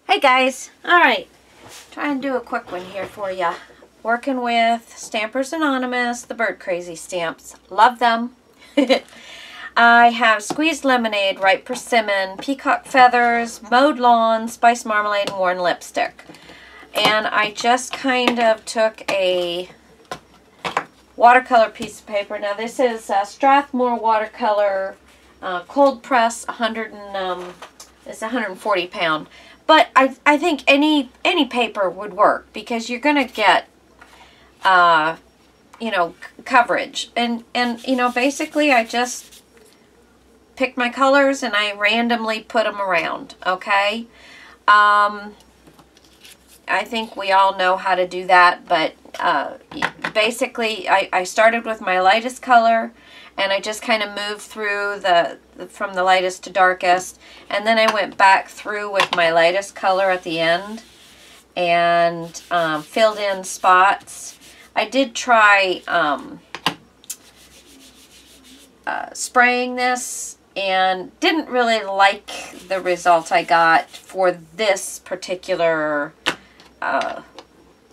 Hey guys, alright, try and do a quick one here for you. Working with Stampers Anonymous, the Bird Crazy stamps. Love them. I have squeezed lemonade, ripe persimmon, peacock feathers, mowed lawn, spiced marmalade, and worn lipstick. And I just kind of took a watercolor piece of paper. Now this is Strathmore watercolor, cold press, it's 140 pound. But I think any paper would work because you're going to get, you know, coverage. And you know, basically I just picked my colors and I randomly put them around, okay? I think we all know how to do that, but basically I started with my lightest color and I just kind of moved through from the lightest to darkest, and then I went back through with my lightest color at the end and filled in spots. I did try spraying this and didn't really like the result I got for this particular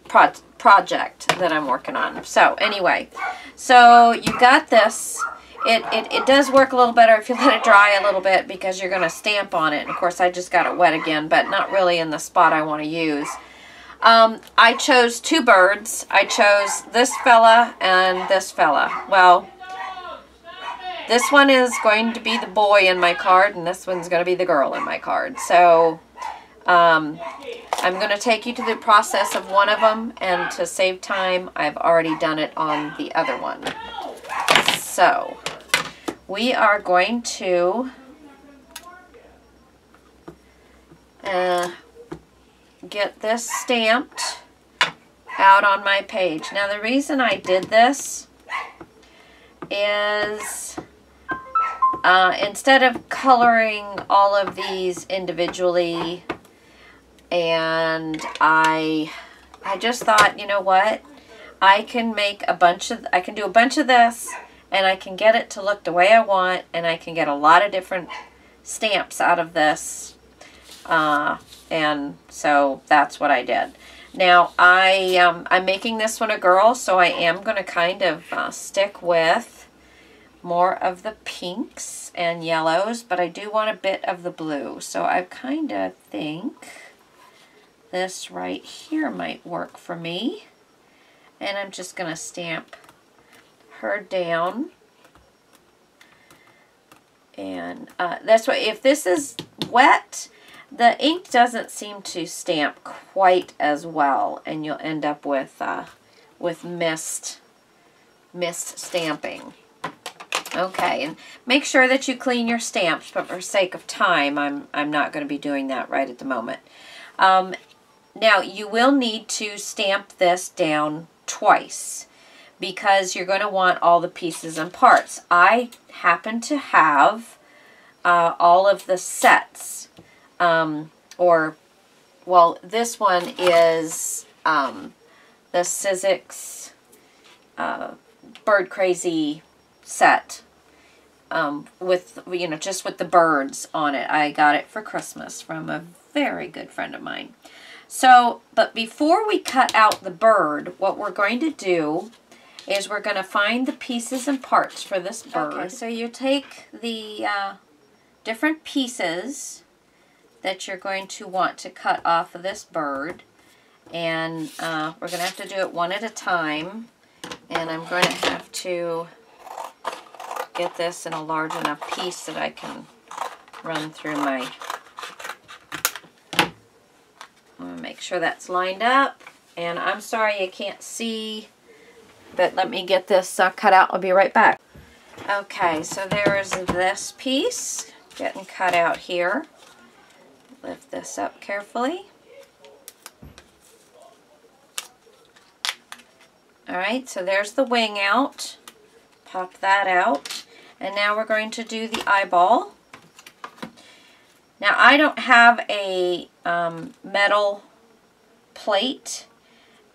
project that I'm working on. So anyway, so you got this. It does work a little better if you let it dry a little bit because you're going to stamp on it. And of course I just got it wet again, but not really in the spot I want to use. I chose two birds. I chose this fella and this fella. Well, this one is going to be the boy in my card and this one's going to be the girl in my card. So I'm going to take you to the process of one of them, and to save time, I've already done it on the other one. So, we are going to get this stamped out on my page. Now, the reason I did this is instead of coloring all of these individually, and I just thought, you know what, I can do a bunch of this, and I can get it to look the way I want, and I can get a lot of different stamps out of this, and so that's what I did. Now I'm making this one a girl, so I am going to kind of stick with more of the pinks and yellows, but I do want a bit of the blue, so I kind of think this right here might work for me. And I'm just going to stamp her down. And that's why, if this is wet, the ink doesn't seem to stamp quite as well, and you'll end up with mist stamping. Okay, and make sure that you clean your stamps, but for sake of time, I'm not going to be doing that right at the moment. Now, you will need to stamp this down twice because you're going to want all the pieces and parts. I happen to have all of the sets, well, this one is the Sizzix Bird Crazy set with, you know, just with the birds on it. I got it for Christmas from a very good friend of mine. So, but before we cut out the bird, what we're going to do is we're going to find the pieces and parts for this bird. Okay, so you take the different pieces that you're going to want to cut off of this bird, and we're going to have to do it one at a time, and I'm going to have to get this in a large enough piece that I can run through my... I'm going to make sure that's lined up, and I'm sorry you can't see, but let me get this cut out. I'll be right back. Okay, so there's this piece getting cut out here. Lift this up carefully. Alright, so there's the wing out. Pop that out. And now we're going to do the eyeball. Now, I don't have a metal plate,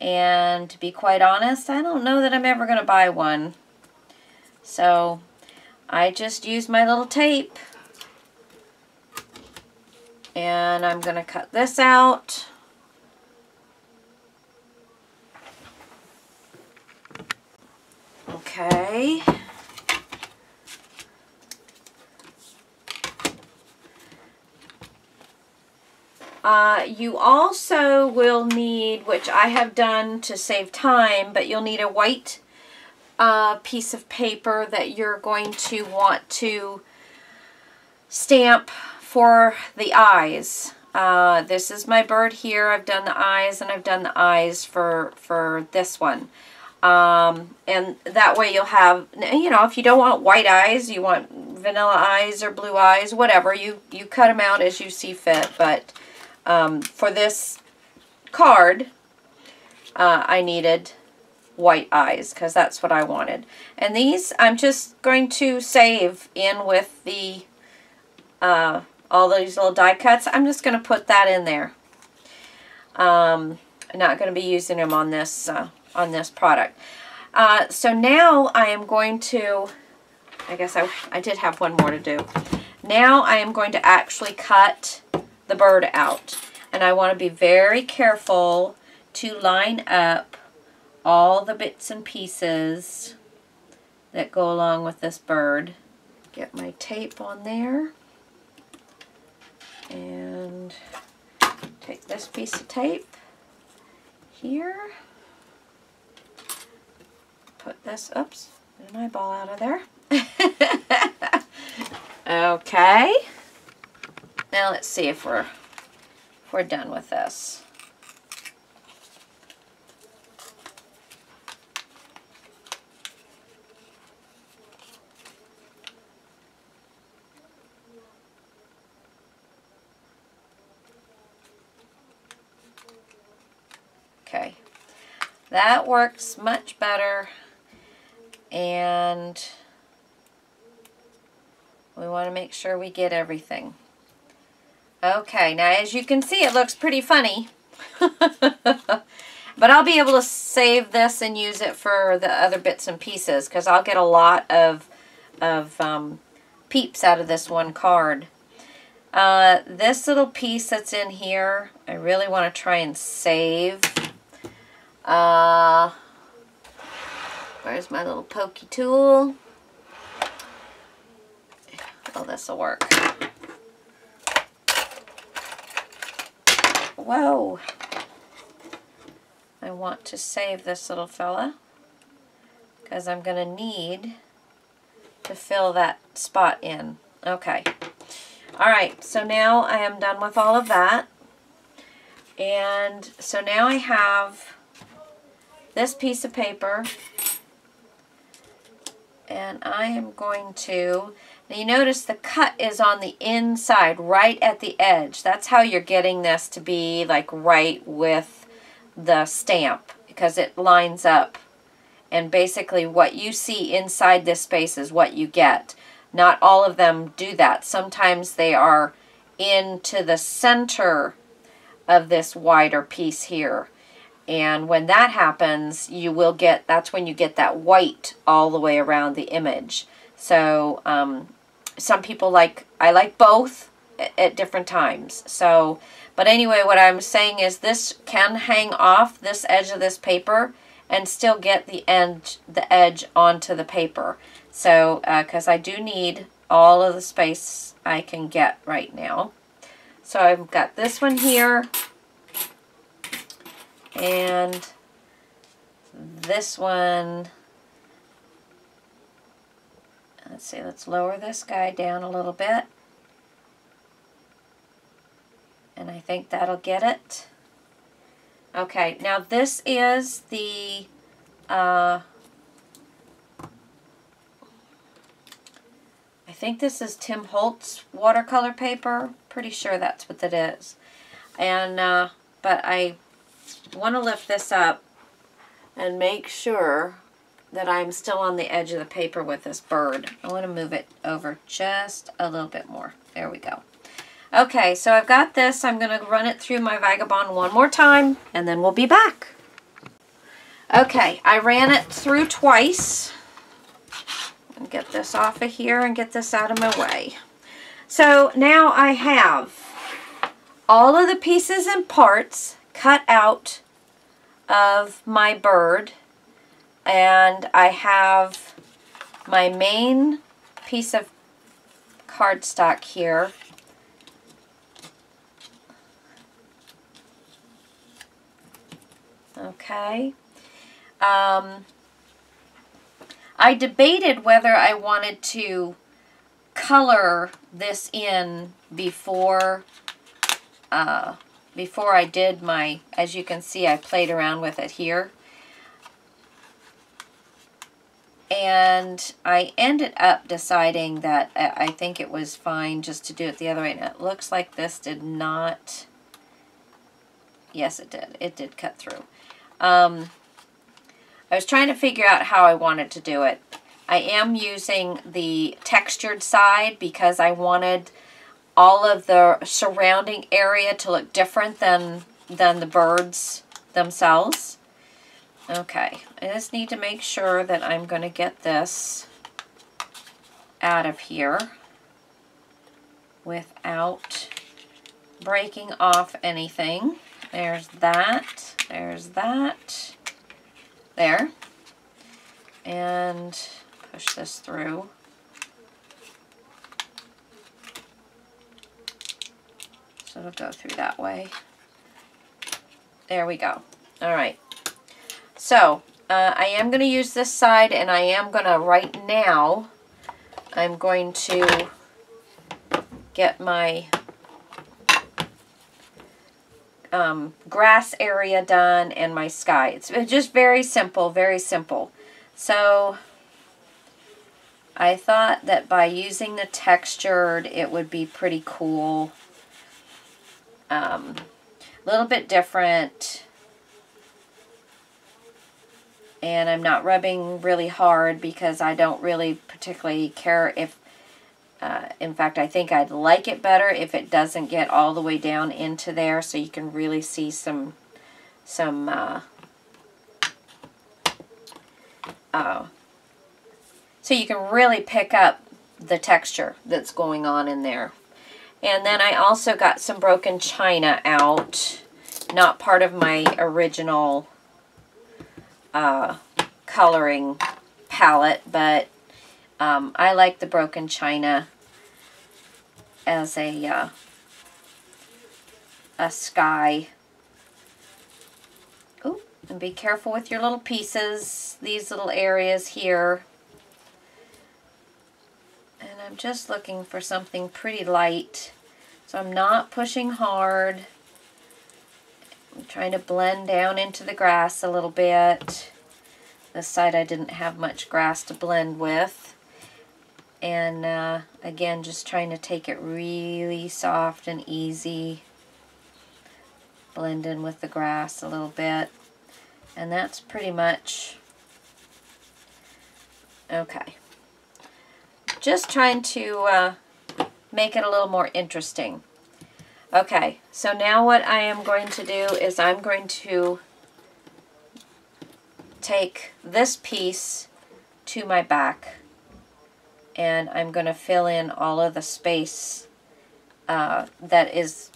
and to be quite honest, I don't know that I'm ever going to buy one. So I just use my little tape And I'm going to cut this out. Okay. You also will need, which I have done to save time, but you'll need a white piece of paper that you're going to want to stamp for the eyes. This is my bird here. I've done the eyes, and I've done the eyes for this one. And that way you'll have, you know, if you don't want white eyes, you want vanilla eyes or blue eyes, whatever, you cut them out as you see fit. But for this card, I needed white eyes because that's what I wanted. And these I'm just going to save in with the all these little die cuts. I'm just going to put that in there. I'm not going to be using them on this product. So now I am going to, I guess I did have one more to do. Now I am going to actually cut the bird out. And I want to be very careful to line up all the bits and pieces that go along with this bird. Get my tape on there. And take this piece of tape here. Put this, oops, get an eyeball out of there. Okay. Now let's see if we're done with this. Okay, that works much better, and we want to make sure we get everything. Okay, now as you can see, it looks pretty funny, but I'll be able to save this and use it for the other bits and pieces because I'll get a lot of peeps out of this one card. This little piece that's in here, I really want to try and save. Where's my little pokey tool? Oh, this will work. Whoa. I want to save this little fella because I'm going to need to fill that spot in. Okay. Alright, so now I am done with all of that. And so now I have this piece of paper, and I am going to, now you notice the cut is on the inside, right at the edge. That's how you're getting this to be like right with the stamp, because it lines up. And basically what you see inside this space is what you get. Not all of them do that. Sometimes they are into the center of this wider piece here. And when that happens, you will get, that's when you get that white all the way around the image. So some people I like both at different times. So, but anyway, what I'm saying is this can hang off this edge of this paper and still get the edge onto the paper. So, because I do need all of the space I can get right now. So I've got this one here. And this one, let's see, let's lower this guy down a little bit. And I think that'll get it. Okay, now this is the, I think this is Tim Holtz watercolor paper. Pretty sure that's what it is. And, but I want to lift this up and make sure that I'm still on the edge of the paper with this bird. I want to move it over just a little bit more. There we go. Okay, so I've got this. I'm going to run it through my Vagabond one more time, and then we'll be back. Okay, I ran it through twice. And get this off of here and get this out of my way. So now I have all of the pieces and parts cut out of my bird, and I have my main piece of cardstock here. Okay. I debated whether I wanted to color this in before I did my, as you can see, I played around with it here. And I ended up deciding that I think it was fine just to do it the other way. And it looks like this did not, yes it did. It did cut through. I was trying to figure out how I wanted to do it. I am using the textured side because I wanted all of the surrounding area to look different than the birds themselves. Okay, I just need to make sure that I'm going to get this out of here without breaking off anything. There's that. There's that. There. And push this through. So it'll go through that way. There we go. All right. So I am going to use this side, and I am going to, right now, I'm going to get my grass area done and my sky. It's just very simple, very simple. So I thought that by using the textured, it would be pretty cool. A little bit different. And I'm not rubbing really hard because I don't really particularly care if, in fact, I think I'd like it better if it doesn't get all the way down into there, so you can really see so you can really pick up the texture that's going on in there. And then I also got some broken china out, not part of my original coloring palette, but I like the broken china as a sky. Oh, and be careful with your little pieces, these little areas here. And I'm just looking for something pretty light, so I'm not pushing hard. I'm trying to blend down into the grass a little bit. This side I didn't have much grass to blend with. And again, just trying to take it really soft and easy. Blend in with the grass a little bit. And that's pretty much okay. Just trying to make it a little more interesting. Okay, so now what I am going to do is I'm going to take this piece to my back, and I'm going to fill in all of the space that is,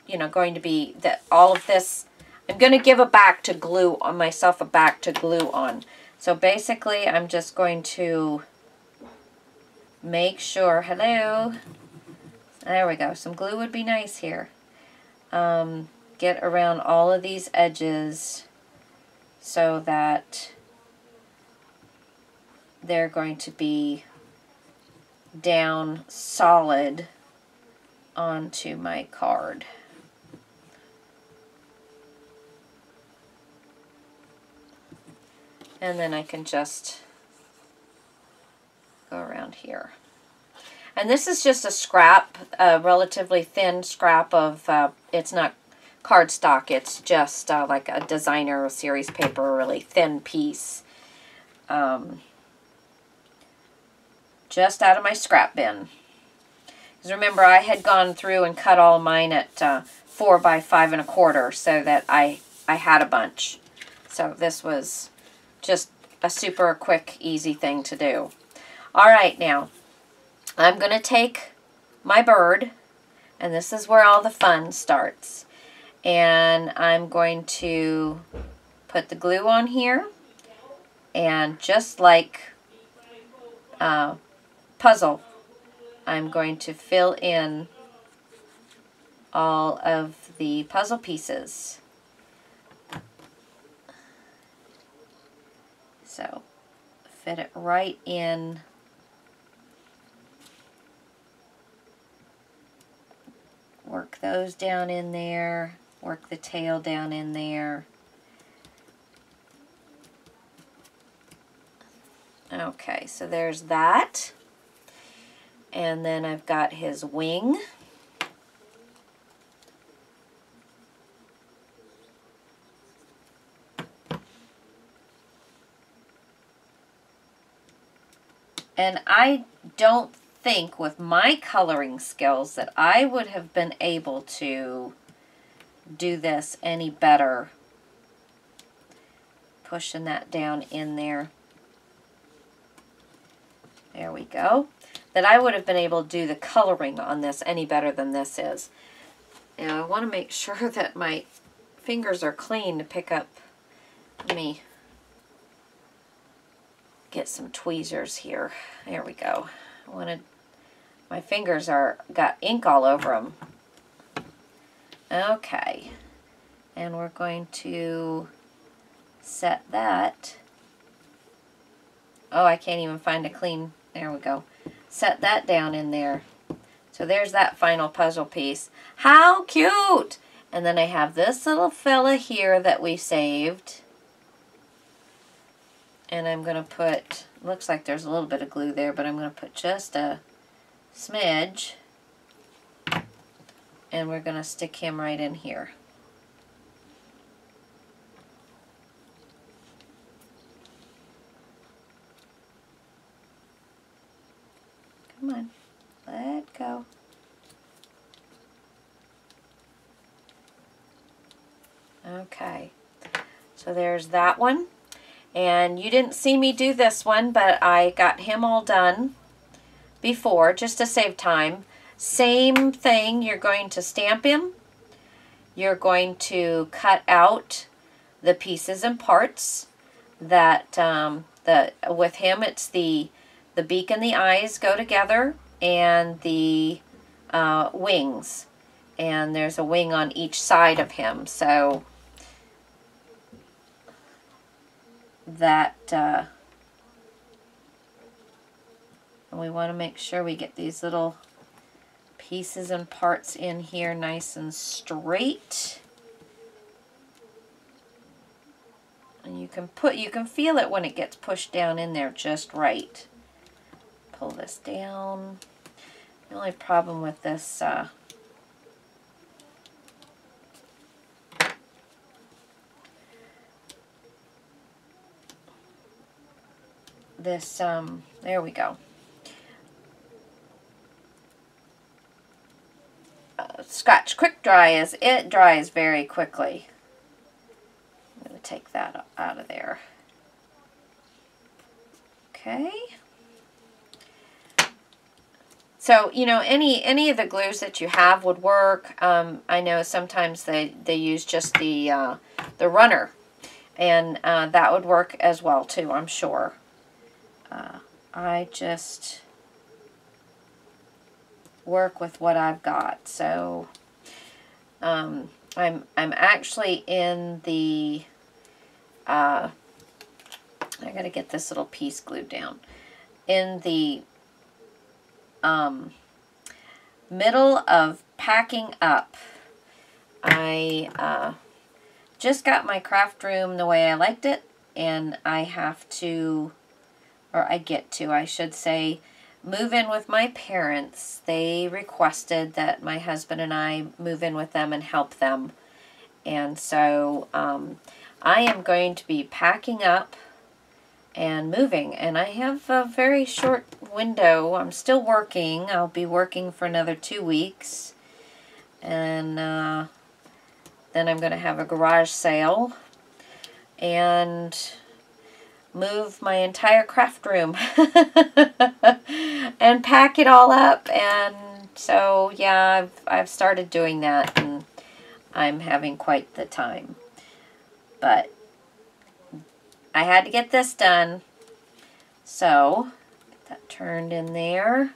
you know, going to be, that all of this, I'm going to give a back to glue on myself, a back to glue on. So basically I'm just going to make sure, hello, there we go, some glue would be nice here. Get around all of these edges so that they're going to be down solid onto my card. And then I can just go around here. And this is just a scrap, a relatively thin scrap of, it's not cardstock, it's just like a designer series paper, a really thin piece. Just out of my scrap bin. Because remember, I had gone through and cut all of mine at 4 by 5 1/4 so that I had a bunch. So this was just a super quick, easy thing to do. All right, now I'm going to take my bird And this is where all the fun starts. And I'm going to put the glue on here. And just like puzzle, I'm going to fill in all of the puzzle pieces. So fit it right in. Work those down in there. Work the tail down in there. Okay, so there's that. And then I've got his wing. And I don't think with my coloring skills that I would have been able to do this any better. Pushing that down in there. There we go. That I would have been able to do the coloring on this any better than this is. Now I want to make sure that my fingers are clean to pick up. Let me get some tweezers here. There we go. My fingers got ink all over them. Okay. And we're going to set that. Oh, I can't even find a clean. There we go. Set that down in there. So there's that final puzzle piece. How cute! And then I have this little fella here that we saved. And I'm going to put, looks like there's a little bit of glue there, but I'm going to put just a smidge. And we're going to stick him right in here. Come on, let go. Okay, so there's that one. And you didn't see me do this one, but I got him all done before, just to save time. Same thing, you're going to stamp him. You're going to cut out the pieces and parts that, with him it's the beak and the eyes go together, and the wings. And there's a wing on each side of him, so that we want to make sure we get these little pieces and parts in here nice and straight. And you can feel it when it gets pushed down in there just right. Pull this down. The only problem with this there we go. Scotch Quick Dry it dries very quickly. I'm going to take that out of there. Okay. So, you know, any of the glues that you have would work. I know sometimes they use just the runner, and that would work as well too, I'm sure. I just work with what I've got. So I'm actually in the I gotta get this little piece glued down. In the middle of packing up. I just got my craft room the way I liked it, and I have to, or I get to, I should say, move in with my parents. They requested that my husband and I move in with them and help them. And so I am going to be packing up and moving. And I have a very short window. I'm still working. I'll be working for another 2 weeks. And then I'm going to have a garage sale. And move my entire craft room and pack it all up and So yeah, I've started doing that, and I'm having quite the time. But I had to get this done. So get that turned in there.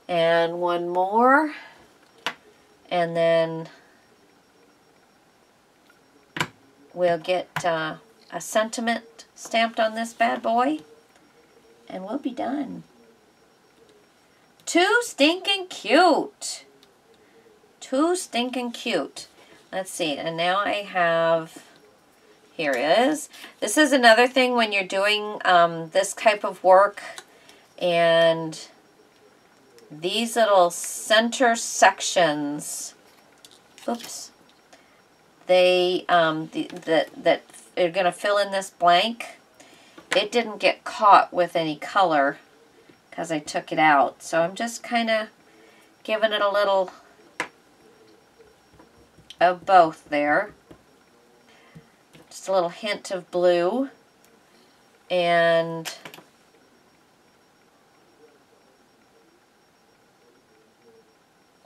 And one more. And then we'll get a sentiment stamped on this bad boy. And we'll be done. Too stinking cute. Too stinking cute. Let's see. And now I have... Here it is. This is another thing when you're doing this type of work, and these little center sections, oops, they that are going to fill in this blank. It didn't get caught with any color because I took it out. So I'm just kind of giving it a little of both there. Just a little hint of blue, and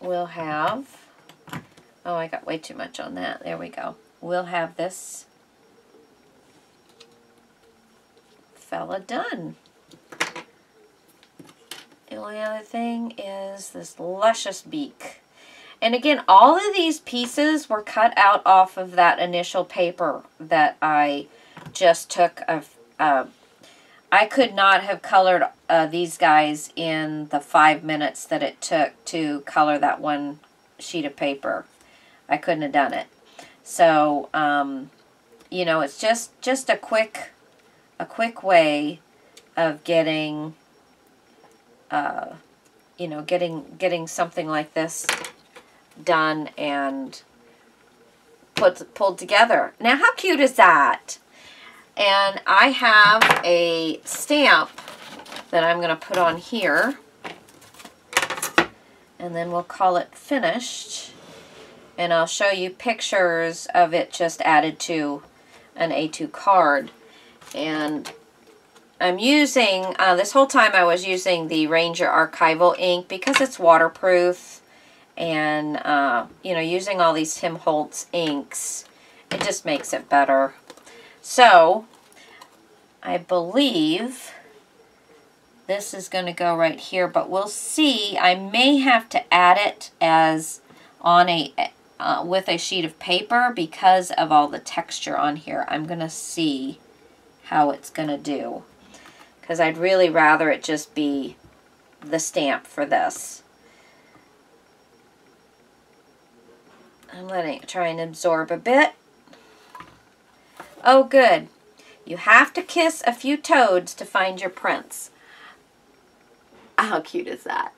we'll have, oh, I got way too much on that. There we go. We'll have this fella done. The only other thing is this luscious beak. And again, all of these pieces were cut out off of that initial paper that I just took. I could not have colored these guys in the 5 minutes that it took to color that one sheet of paper. I couldn't have done it. So, you know, it's just a quick way of getting, you know, getting something like this done and pulled together. Now, how cute is that? And I have a stamp that I'm going to put on here, and then we'll call it finished, and I'll show you pictures of it just added to an A2 card. And I'm using, this whole time I was using the Ranger Archival ink because it's waterproof. And, you know, using all these Tim Holtz inks, it just makes it better. So, I believe this is going to go right here, but we'll see. I may have to add it as on a, with a sheet of paper because of all the texture on here. I'm going to see how it's going to do, because I'd really rather it just be the stamp for this. I'm letting it try and absorb a bit. Oh, good. You have to kiss a few toads to find your prince. How cute is that?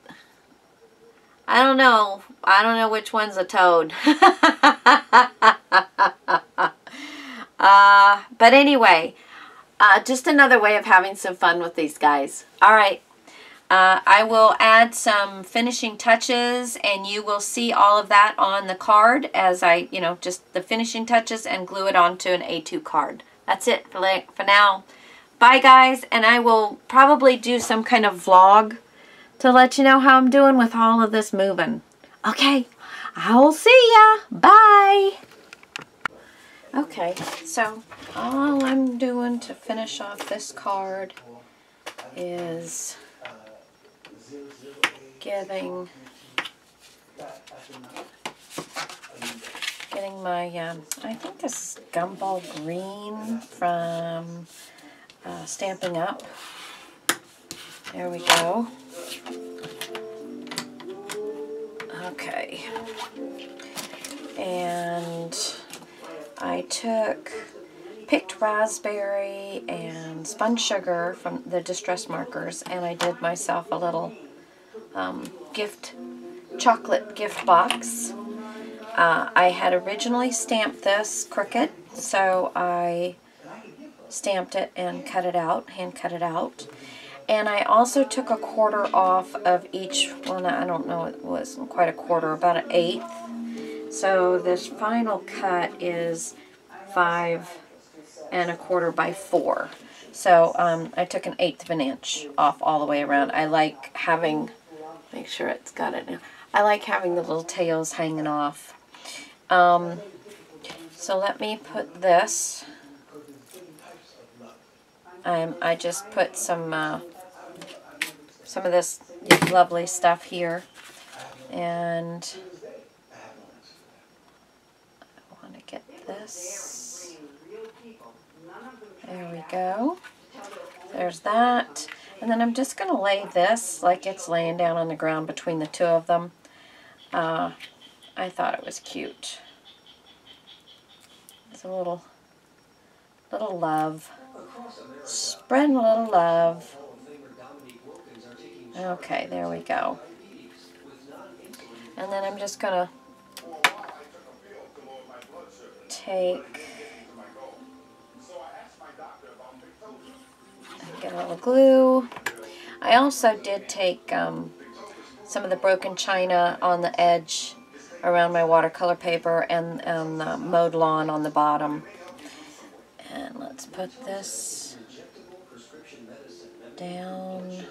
I don't know. I don't know which one's a toad. But anyway, just another way of having some fun with these guys. All right. I will add some finishing touches, and you will see all of that on the card as I, you know, just the finishing touches, and glue it onto an A2 card. That's it for now. Bye, guys, and I will probably do some kind of vlog to let you know how I'm doing with all of this moving. Okay, I'll see ya. Bye. Okay, so all I'm doing to finish off this card is getting my, I think this is Gumball Green from Stamping Up. There we go. Okay. And I picked raspberry and spun sugar from the distress markers, and I did myself a little chocolate gift box. I had originally stamped this crooked, so I stamped it and cut it out, hand cut it out. And I also took a quarter off of each one. I don't know, it wasn't quite a quarter, about an eighth. So this final cut is 5 1/4 by 4. So I took an 1/8 of an inch off all the way around. I like having, make sure it's got it now. I like having the little tails hanging off. So let me put this. I just put some of this lovely stuff here, and I want to get this. There we go. There's that. And then I'm just going to lay this like it's laying down on the ground between the two of them. I thought it was cute. It's a little love. Spreading a little love. Okay, there we go. And then I'm just going to take, get a little glue. I also did take some of the broken china on the edge around my watercolor paper and the mowed lawn on the bottom. And let's put this down.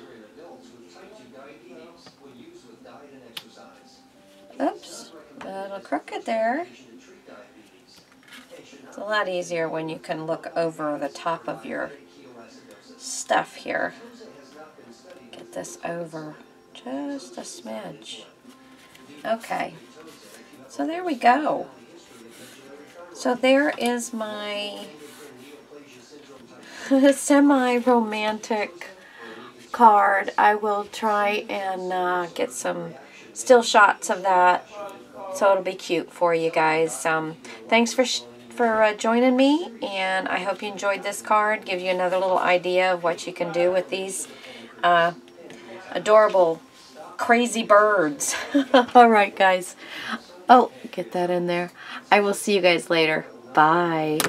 Oops, a little crooked there. It's a lot easier when you can look over the top of your stuff here. Get this over just a smidge. Okay, so there we go. So there is my semi-romantic card. I will try and get some still shots of that, so it'll be cute for you guys. Thanks for joining me, and I hope you enjoyed this card. Give you another little idea of what you can do with these adorable crazy birds. Alright guys, oh, get that in there. I will see you guys later. Bye.